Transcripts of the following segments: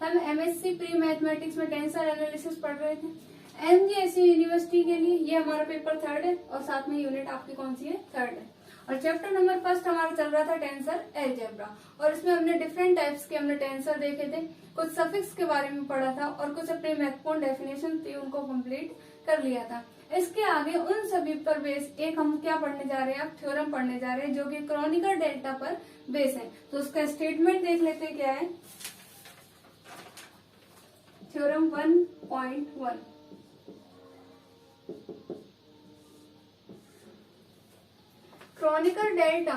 हम MSc pre mathematics में tensor analysis पढ़ रहे थे एमजीएससी यूनिवर्सिटी के लिए। ये हमारा पेपर 3rd है और साथ में यूनिट आपकी कौन सी है, 3rd है। और चैप्टर नंबर 1 हमारा चल रहा था टेंसर एलजेब्रा, और इसमें हमने डिफरेंट टाइप्स के हमने टेंसर देखे थे, कुछ सफिक्स के बारे में पढ़ा था और कुछ अपनी महत्वपूर्ण डेफिनेशन थी उनको कंप्लीट कर लिया था। इसके आगे उन सभी पर बेस एक हम क्या पढ़ने जा रहे हैं, अब थ्योरम पढ़ने जा रहे हैं जो कि क्रोनिकर डेल्टा पर बेस है। तो उसका स्टेटमेंट देख लेते हैं क्या है। Theorem 1.1 Kronecker delta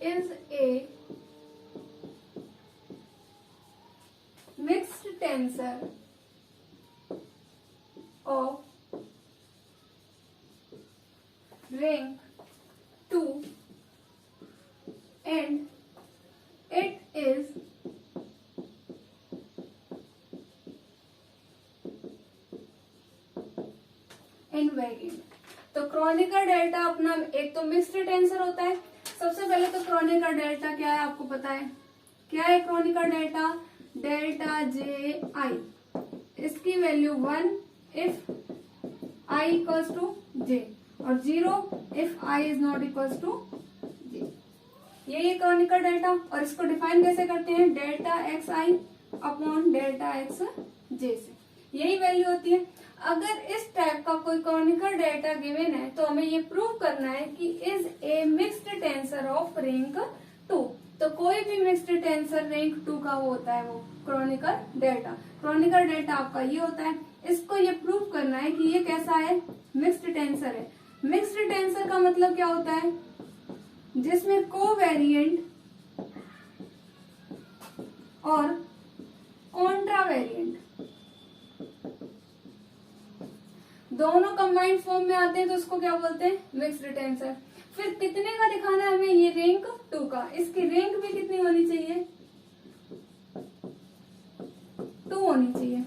is a mixed tensor of rank 2 and it is invariant। तो क्रोनिकर डेल्टा अपना एक तो मिक्स्ड टेंसर होता है। सबसे पहले तो क्रोनिकर डेल्टा क्या है आपको पता है, क्या है क्रोनिकर डेल्टा, डेल्टा जे आई, इसकी value 1 if i equals to j और 0 if i is not equals to j. यही है क्रोनिकर डेल्टा। और इसको डिफाइन कैसे करते हैं, डेल्टा एक्स आई अपॉन डेल्टा एक्स जे से, यही वैल्यू होती है। अगर इस टाइप का कोई क्रोनिकर डेल्टा गिवन है तो हमें ये प्रूव करना है कि is a mixed tensor of rank 2। तो कोई भी मिक्स्ड टेंसर रैंक 2 का वो होता है, वो क्रोनिकर डेल्टा। क्रोनिकर डेल्टा आपका ये होता है। इसको ये प्रूव करना है कि ये कैसा है, मिक्स्ड टेंसर है। मिक्स्ड टेंसर का मतलब क्या होता है, जिसमें कोवेरिएंट और कॉन्ट्रावेरिएंट दोनों कंबाइंड फॉर्म में आते हैं तो उसको क्या बोलते हैं, मिक्स्ड टेंसर। फिर कितने का दिखाना है हमें, ये रैंक 2 का। इसकी रैंक भी कितनी होनी चाहिए, 2 होनी चाहिए।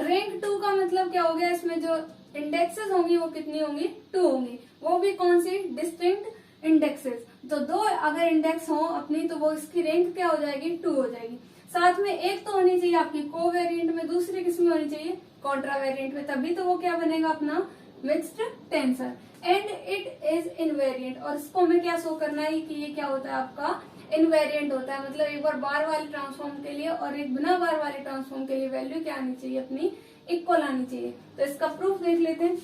रैंक 2 का मतलब क्या हो गया, इसमें जो इंडेक्सेस होंगी वो कितनी होंगी, 2 होंगी। वो भी कौन सी, डिस्टिंक्ट इंडेक्सेस। तो 2 अगर इंडेक्स हो अपनी तो वो इसकी रैंक क्या हो जाएगी, 2 हो जाएगी। साथ में एक तो होनी चाहिए आपकी कोवेरिएंट में, दूसरी किसमें होनी चाहिए, कॉन्ट्रावेरिएंट में, तभी तो वो क्या बनेगा अपना mixed tensor. And it is invariant, और इसको हमें क्या शो करना है कि ये क्या होता है आपका इनवेरिएंट होता है। मतलब एक बार बार वाले ट्रांसफॉर्म के लिए और एक बिना बार वाले ट्रांसफॉर्म के लिए वैल्यू क्या आनी चाहिए, अपनी इक्वल आनी चाहिए। तो इसका प्रूफ देख लेते हैं।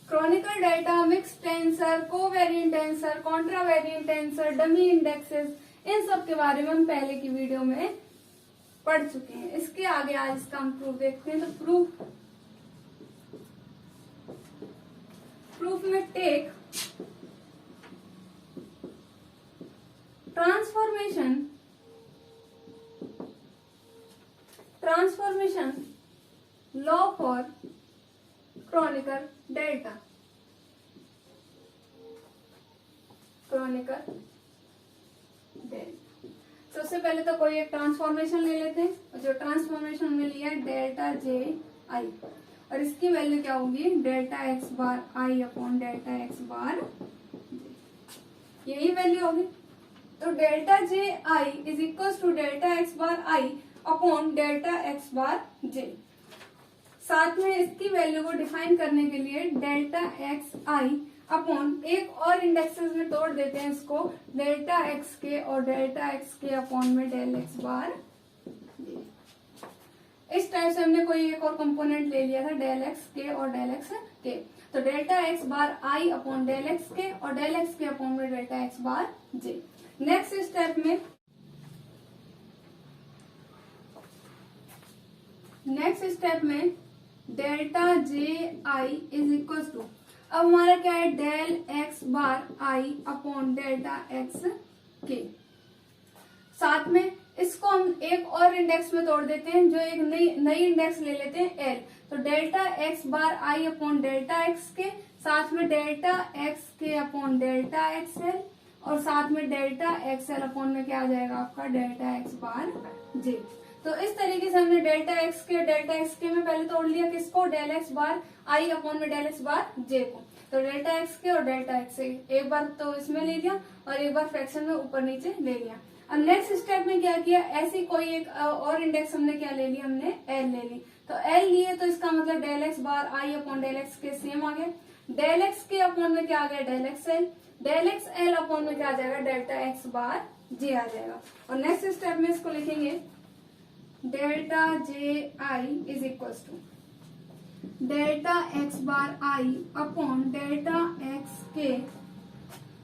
Kronecker delta, mixed tensor, covariant tensor, contravariant tensor, dummy indexes, इन सब के बारे में हम पहले की वीडियो में पढ़ चुके हैं। इसके आगे आज इसका हम प्रूफ देखते हैं। तो प्रूफ में take transformation law for Kronecker delta. सबसे पहले तो कोई एक ट्रांसफॉर्मेशन ले लेते हैं। जो ट्रांसफॉर्मेशन हमने लिया है डेल्टा जे आई, और इसकी वैल्यू क्या होगी, delta x bar i upon delta x bar j, यही वैल्यू होगी। तो delta j i is equal to delta x bar i upon delta x bar j. साथ में इसकी वैल्यू को डिफाइन करने के लिए डेल्टा एक्स आई अपॉन एक और इंडेक्सेस में तोड़ देते हैं इसको, डेल्टा एक्स के और डेल्टा एक्स के अपॉन में डेल एक्स बार। इस टाइप से हमने कोई एक और कंपोनेंट ले लिया था, डेल एक्स के और डेल एक्स के। तो delta x bar i upon del x k और डेल एक्स के अपॉन में delta x bar j. Next step में delta j i is equal to, अब हमारा क्या है, del x bar i upon delta x k. साथ में इसको हम एक और इंडेक्स में तोड़ देते हैं, जो एक नई इंडेक्स ले लेते हैं एल। तो delta x bar i upon delta x k, साथ में delta x k upon delta x l, और साथ में डेल्टा एक्स एल अपॉन में क्या आ जाएगा आपका डेल्टा एक्स बार जे। तो इस तरीके से हमने डेल्टा एक्स के में पहले तोड़ लिया किसको, del x bar i upon में डेल एक्स बार जे को। तो डेल्टा एक्स के और डेल्टा एक्स से एक बार तो इसमें ले लिया और एक बार फ्रैक्शन में ऊपर नीचे ले लिया। अब नेक्स्ट स्टेप में क्या किया, ऐसी कोई एक और इंडेक्स हमने क्या ले ली, हमने एल ले ली। तो एल लिए तो इसका मतलब del x bar i upon del x k same आ गया, डेल एक्स के अपॉन में क्या आ गया, del x l, del x l upon में क्या आ जाएगा, डेल्टा एक्स बार जे आ जाएगा। और नेक्स्ट स्टेप में इसको लिखेंगे delta j i is equal to delta x bar i upon delta x k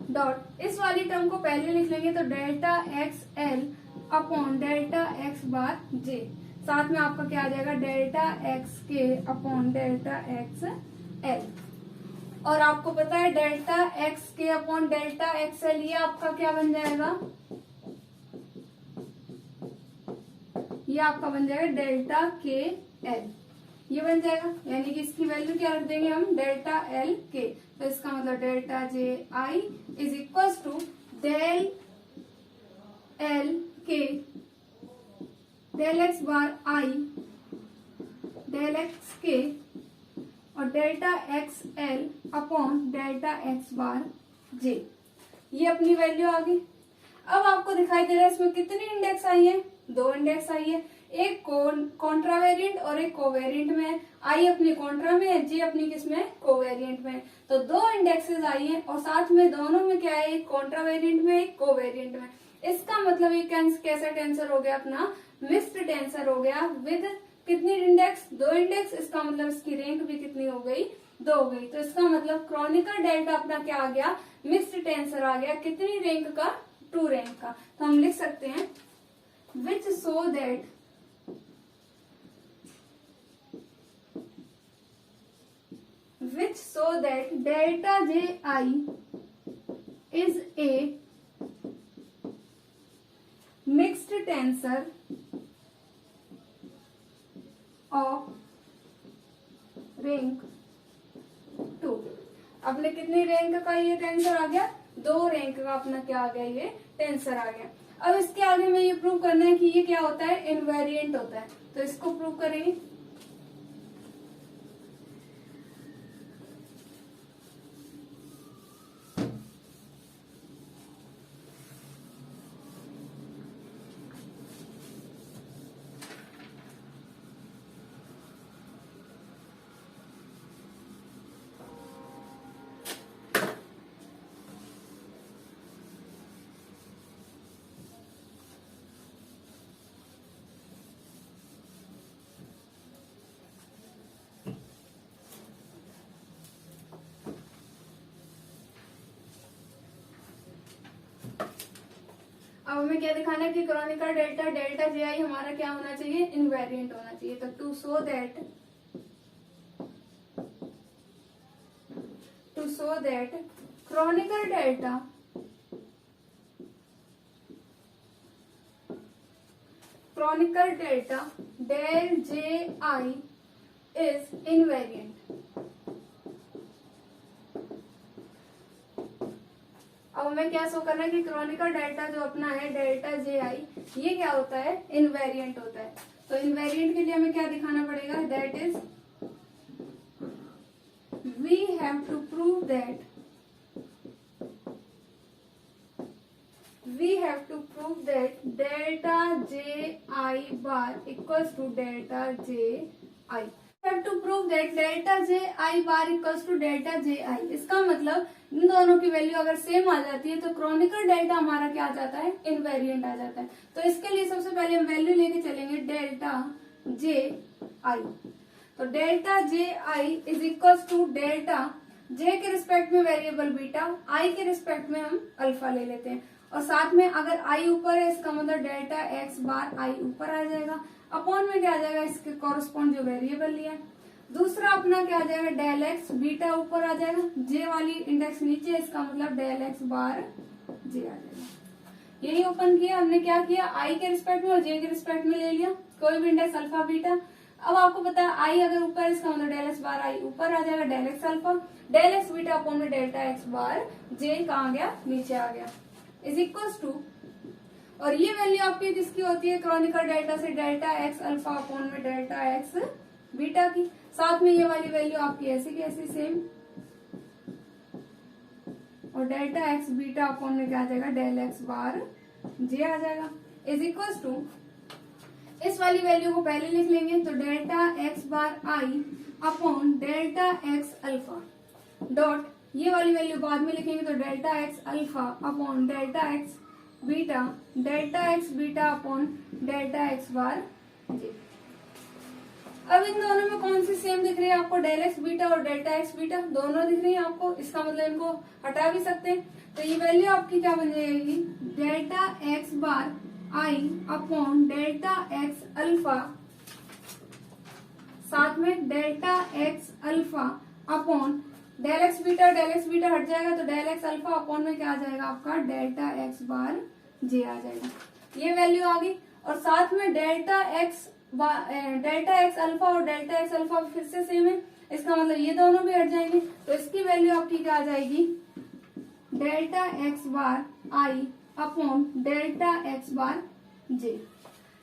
dot, इस वाली टर्म को पहले लिख लेंगे तो delta x l upon delta x bar j, साथ में आपका क्या आ जाएगा, delta x k upon delta x l. और आपको पता है delta x k upon delta x l ये आपका क्या बन जाएगा, ये आपका बन जाएगा डेल्टा के एल, ये बन जाएगा। यानी कि इसकी वैल्यू क्या रख देंगे हम, डेल्टा एल के। तो इसका मतलब delta j i is equal to del l k del x bar i del x k और delta x l upon delta x bar j, ये अपनी वैल्यू आ गई। अब आपको दिखाई दे रहा है इसमें कितनी इंडेक्स आई है, 2 इंडेक्स आई है, एक कॉन्ट्रावेरिएंट और एक कोवेरिएंट में। आई अपनी कॉन्ट्रा में है, जी अपनी किसमें, कोवेरिएंट में। तो 2 इंडेक्सेस आई है और साथ में दोनों में क्या है, एक कॉन्ट्रावेरिएंट में एक कोवेरिएंट में। इसका मतलब ये कैसा टेंसर हो गया, अपना मिक्स्ड टेंसर हो गया विद कितनी इंडेक्स, 2 इंडेक्स। इसका मतलब इसकी रैंक भी कितनी हो गई, 2 हो गई। तो इसका मतलब क्रॉनिकल डेल्टा अपना क्या आ गया, मिक्स्ड टेंसर आ गया, कितनी रैंक का, 2 रैंक का। तो हम लिख सकते हैं which so that delta ji is a mixed tensor of rank 2। अपने कितनी रैंक का ये टेंसर आ गया, 2 रैंक का अपना क्या आ गया, ये टेंसर आ गया। अब इसके आगे में ये प्रूव करना है कि ये क्या होता है, इनवेरिएंट होता है। तो इसको प्रूव करेंगे। अब हमें क्या दिखाना है कि Kronecker delta delta j i हमारा क्या होना चाहिए, इनवेरिएंट होना चाहिए। तो to so that Kronecker delta del j i is invariant. अब हमें क्या शो करना है कि क्रॉनिकल डेल्टा जो अपना है डेल्टा जे आई ये क्या होता है, इनवेरिएंट होता है। तो इनवेरिएंट के लिए हमें क्या दिखाना पड़ेगा, that is we have to prove that delta j i bar equals to delta j i. have to prove that delta j I bar equals to delta j I। इसका मतलब इन दोनों की वैल्यू अगर सेम आ जाती है तो Chronicle delta हमारा क्या आ जाता है, इनवेरिएंट आ जाता है। तो इसके लिए सबसे पहले हम वैल्यू लेके चलेंगे डेल्टा जे आई। तो delta j i is equal to delta j के रिस्पेक्ट में वेरिएबल बीटा, आई के रिस्पेक्ट में हम अल्फा ले लेते हैं। और साथ में अगर आई ऊपर है इसका मतलब डेल्टा एक्स बार आई ऊपर आ जाएगा, अपॉन में क्या आ जाएगा, इसके कॉरेस्पॉन्ड जो वेरिएबल लिया है। दूसरा अपना क्या आ जाएगा, डेल एक्स बीटा ऊपर आ जाएगा, जे वाली इंडेक्स नीचे, इसका मतलब डेल एक्स बार जे आ जाएगा। यही ओपन किया हमने, क्या किया, आई के रिस्पेक्ट में और जे के रिस्पेक्ट में ले लिया कोई भी इंडेक्स अल्फा बीटा। अब आपको पता है आई अगर ऊपर है इसका मतलब डेल एक्स बार आई ऊपर आ जाएगा, del x alpha del x beta upon में डेल्टा एक्स बार जे कहाँ गया, नीचे आ गया, इज इक्वल टू और ये वैल्यू आपकी किसकी होती है क्रॉनिकल डेल्टा से, डेल्टा एक्स अल्फा अपॉन में डेल्टा एक्स बीटा की। साथ में ये वाली वैल्यू आपकी ऐसी की ऐसी सेम, और डेल्टा एक्स बीटा अपॉन में क्या आ जाएगा, डेल एक्स बार जे आ जाएगा, इज इक्वल टू, इस वाली वैल्यू को पहले लिख लेंगे तो delta x bar i upon delta x alpha dot, ये वाली वैल्यू बाद में लिखेंगे तो delta x alpha upon delta x beta upon delta x bar j. अब इन दोनों में कौन सी सेम दिख रही है आपको, डेल एक्स बीटा और डेल्टा एक्स बीटा दोनों दिख रही है आपको, इसका मतलब इनको हटा भी सकते हैं। तो ये वैल्यू आपकी क्या बन जाएगी, delta x bar i upon delta x alpha, साथ में delta x alpha upon del x beta हट जाएगा तो डेल एक्स अल्फा अपॉन में क्या आ जाएगा आपका, डेल्टा एक्स बार जे आ जाएगा। ये वैल्यू आ गई, और साथ में डेल्टा एक्स अल्फा और डेल्टा एक्स अल्फा फिर से सेम है, इसका मतलब ये दोनों भी हट जाएंगे, तो इसकी वैल्यू आपकी क्या आ जाएगी, delta x bar i upon delta x bar j.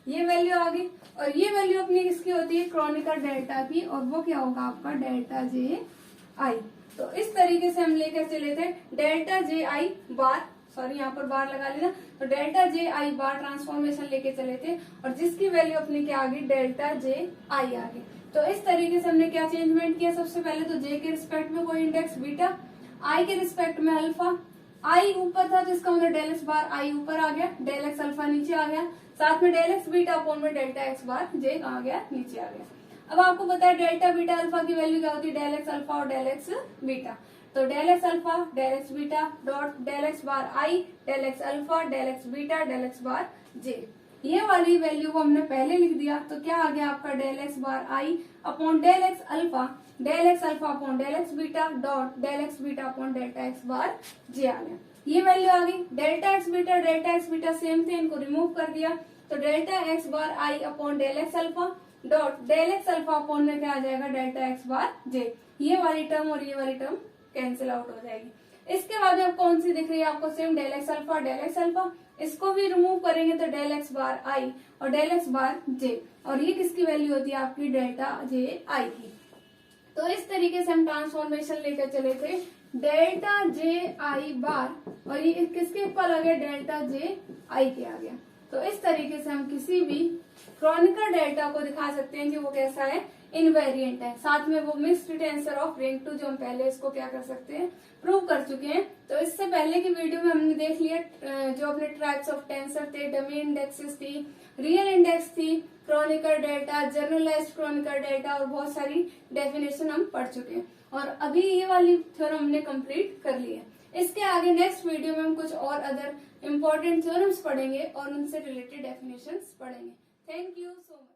ये वैल्यू आ गई, और ये वैल्यू अपनी किसकी होती है, क्रॉनिकल डेल्टा की, और वो क्या होगा आपका डेल्टा जे आई। तो इस तरीके से हम लेकर चले थे delta j i bar, sorry यहाँ पर बार लगा लेना, तो delta j i bar transformation लेके चले थे, और जिसकी वैल्यू अपनी क्या आ गई, डेल्टा जे आई आ गई। तो इस तरीके से हमने क्या चेंजमेंट किया, सबसे पहले तो जे के रिस्पेक्ट में कोई इंडेक्स बीटा, आई के रिस्पेक्ट में अल्फा, आई ऊपर था तो इसका मतलब डेल एक्स बार आई ऊपर आ गया, डेल एक्स अल्फा नीचे आ गया, साथ में डेल एक्स बीटा अपॉन में डेल्टा एक्स बार जे कहाँ गया, नीचे आ गया। अब आपको पता है डेल्टा बीटा अल्फा की वैल्यू क्या होती है, डेल एक्स अल्फा और डेल एक्स बीटा, तो del x alpha del x beta dot del x bar i del x alpha del x beta del x bar j. ये वाली value को हमने पहले लिख दिया तो क्या आ गया आपका, del x bar i upon del x alpha upon del x beta dot del x beta upon delta x bar j आ गया। ये वैल्यू आ गई, डेल्टा एक्स बीटा सेम थे, इनको रिमूव कर दिया तो delta x bar i upon del x alpha dot del x alpha upon में क्या आ जाएगा, डेल्टा एक्स बार जे। ये वाली टर्म और ये वाली टर्म कैंसिल आउट हो जाएगी। इसके बाद अब कौन सी दिख रही है आपको, सेम डेल एक्स अल्फा, इसको भी रिमूव करेंगे तो डेल एक्स बार आई और डेल एक्स बार जे, और ये किसकी वैल्यू होती है आपकी, डेल्टा जे आई की। तो इस तरीके से हम ट्रांसफॉर्मेशन लेकर चले थे डेल्टा जे आई बार, और ये किसके इक्वल आ गया, डेल्टा जे आई के आ गया। तो इस तरीके से हम किसी भी क्रॉनिकल डेल्टा को दिखा सकते हैं कि वो कैसा है, इनवेरिएंट है। साथ में वो mixed tensor of ring two, जो हम पहले इसको क्या कर सकते हैं, प्रूव कर चुके हैं। तो इससे पहले की वीडियो में हमने देख लिया जो अपने टाइप्स ऑफ टेंसर थे, डमी इंडेक्सेस थी, रियल इंडेक्स थी, Kronecker delta, generalised Kronecker delta, और बहुत सारी डेफिनेशन हम पढ़ चुके हैं, और अभी ये वाली थ्योरम हमने कंप्लीट कर ली है। इसके आगे नेक्स्ट वीडियो में हम कुछ और अदर इम्पोर्टेंट थ्योरम्स पढ़ेंगे और उनसे रिलेटेड डेफिनेशंस पढ़ेंगे। Thank you so much.